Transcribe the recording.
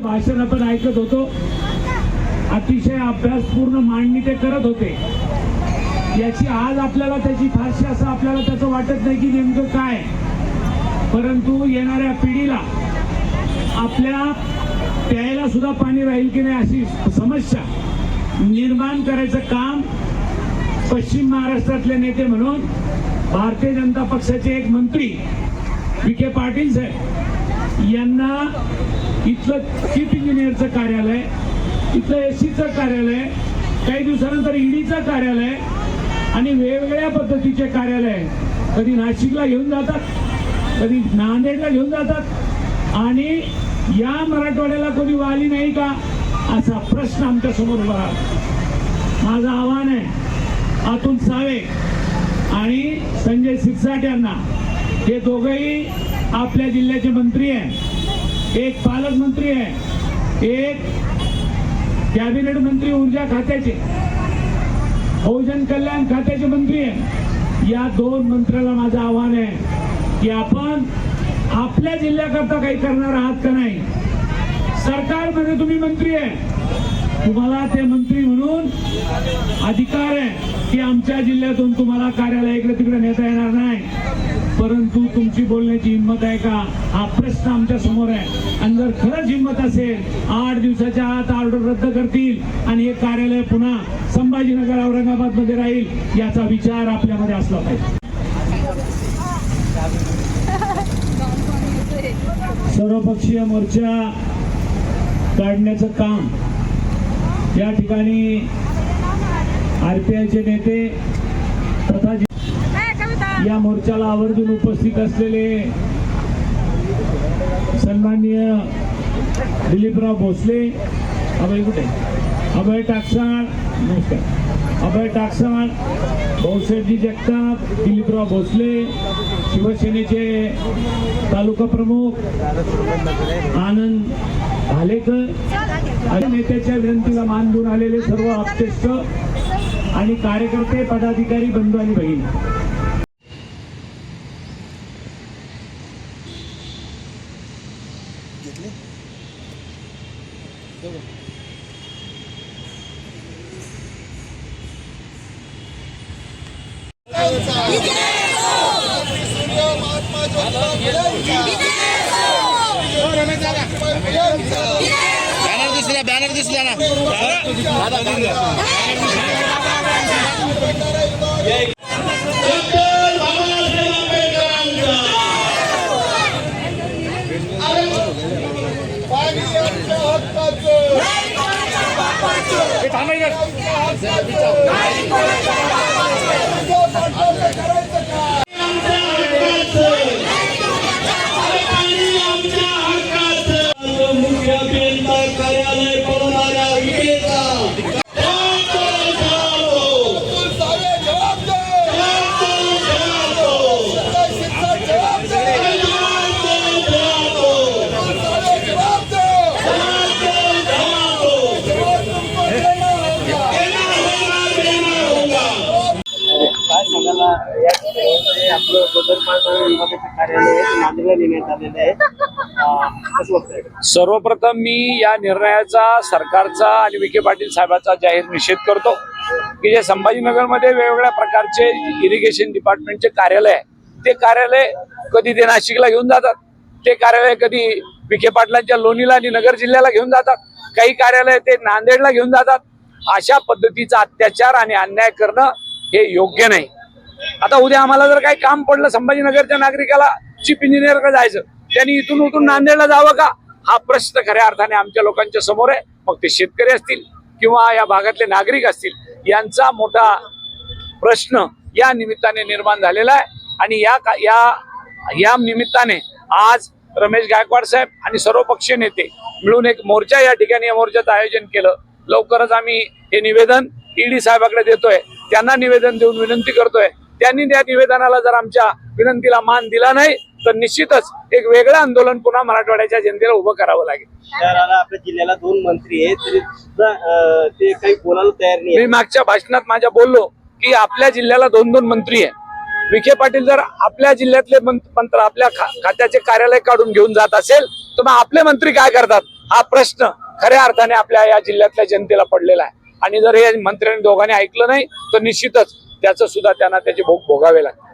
भाषण आपण ऐकत होतो, अतिशय अभ्यासपूर्ण मांडणी ते करत होते। याची आज आपल्याला त्याची फारशी असं आपल्याला त्याचं वाटत नाही की नेमकं काय, परंतु येणाऱ्या पिढीला आपल्या प्यायला सुद्धा पाणी राहील की नाही अशी समस्या निर्माण करायचं काम पश्चिम महाराष्ट्रातले नेते म्हणून भारतीय जनता पक्षाचे एक मंत्री विखे पाटील साहेब यांना इथलं चीफ इंजिनियरचं कार्यालय, इथलं एसीचं कार्यालय, काही दिवसानंतर ईडीचं कार्यालय आणि वेगवेगळ्या पद्धतीचे कार्यालय कधी नाशिकला घेऊन जातात, कधी नांदेडला घेऊन जातात आणि या मराठवाड्याला कोणी वाली नाही का असा प्रश्न आमच्या समोर उभा आहे। माझं आव्हान आहे अतुल सावे आणि संजय शिरसाट यांना, हे दोघेही आपल्या जिल्ह्याचे मंत्री आहेत, एक पालकमंत्री आहे, एक कॅबिनेट मंत्री ऊर्जा खात्याचे, बहुजन कल्याण खात्याचे मंत्री आहे। या दोन मंत्र्याला माझं आव्हान आहे की आपण आपल्या जिल्ह्याकरता काही करणार आहात का नाही। सरकारमध्ये तुम्ही मंत्री आहे, तुम्हाला ते मंत्री म्हणून अधिकार आहे की आमच्या जिल्ह्यातून तुम्हाला कार्यालय इकडे तिकडे नेता येणार नाही, परंतु तुमची बोलण्याची हिंमत आहे का हा प्रश्न आमच्या समोर आहे। आणि जर खरंच हिंमत असेल 8 दिवसाच्या आत ऑर्डर रद्द करतील आणि हे कार्यालय पुन्हा संभाजीनगर औरंगाबाद मध्ये राहील याचा विचार आपल्यामध्ये असला पाहिजे। सर्वपक्षीय मोर्चा काढण्याचं काम या ठिकाणी आरपीआयचे नेते तथा या मोर्चाला आवर्जून उपस्थित असलेले सन्माननीय दिलीपराव भोसले, अभय कुठे, अभय टाकसाळ, नमस्कार, अभय टाकसाळ, भाऊसाहेबजी जगताप, दिलीपराव भोसले, शिवसेनेचे तालुका प्रमुख आनंद भालेकर आणि नेत्याच्या विनंतीला मान देऊन आलेले सर्व आप्तेष्ट आणि कार्यकर्ते, पदाधिकारी, बंधू आणि बहीण, बॅनर दिसला ना सर्वप्रथम मी या निर्णयाचा सरकारचा आणि विखे पाटील साहेबांचा जाहीर निषेध करतो की जे संभाजीनगरमध्ये वेगवेगळ्या प्रकारचे इरिगेशन डिपार्टमेंटचे कार्यालय आहे, ते कार्यालय कधी ते नाशिकला घेऊन जातात, ते कार्यालय कधी विखे पाटलांच्या लोणीला आणि नगर जिल्ह्याला घेऊन जातात, काही कार्यालय ते नांदेडला घेऊन जातात। अशा पद्धतीचा अत्याचार आणि अन्याय करणं हे योग्य नाही। आता उद्या आम्हाला जर काही काम पडलं संभाजीनगरच्या नागरिकाला चीफ इंजिनियरकडे जायचं, त्यांनी इथून उठून नांदेडला जावं का हा प्रश्न खऱ्या अर्थाने आमच्या लोकांच्या समोर आहे। मग ते शेतकरी असतील किंवा या भागातले नागरिक असतील, यांचा मोठा प्रश्न या निमित्ताने निर्माण झालेला आहे। आणि या निमित्ताने आज रमेश गायकवाड साहेब आणि सर्वपक्षीय नेते मिळून एक मोर्चा या ठिकाणी या मोर्चाचं आयोजन केलं। लवकरच आम्ही हे निवेदन ईडी साहेबांकडे देतोय, त्यांना निवेदन देऊन विनंती करतोय, त्यांनी त्या निवेदनाला जर आमच्या विनंतीला मान दिला नाही तर निश्चितच एक वेगळं आंदोलन पुन्हा मराठवाड्याच्या जनतेला उभं करावं लागेल। शहराला आपल्या जिल्ह्याला 2 मंत्री आहेत तरी ते काही बोलायला तयार नाही। मी मागच्या भाषणात माझ्या बोललो की आपल्या जिल्ह्याला 2-2 मंत्री आहे। विखे पाटील जर आपल्या जिल्ह्यातले मंत्री आपल्या खात्याचे कार्यालय काढून घेऊन जात असेल तर मग आपले मंत्री काय करतात हा प्रश्न खऱ्या अर्थाने आपल्या या जिल्ह्यातल्या जनतेला पडलेला आहे. आणि जर हे मंत्र्यांनी दोघांनी ऐकलं नाही तर निश्चितच त्याचं सुद्धा त्यांना त्याचे भोग भोगावे लागतील.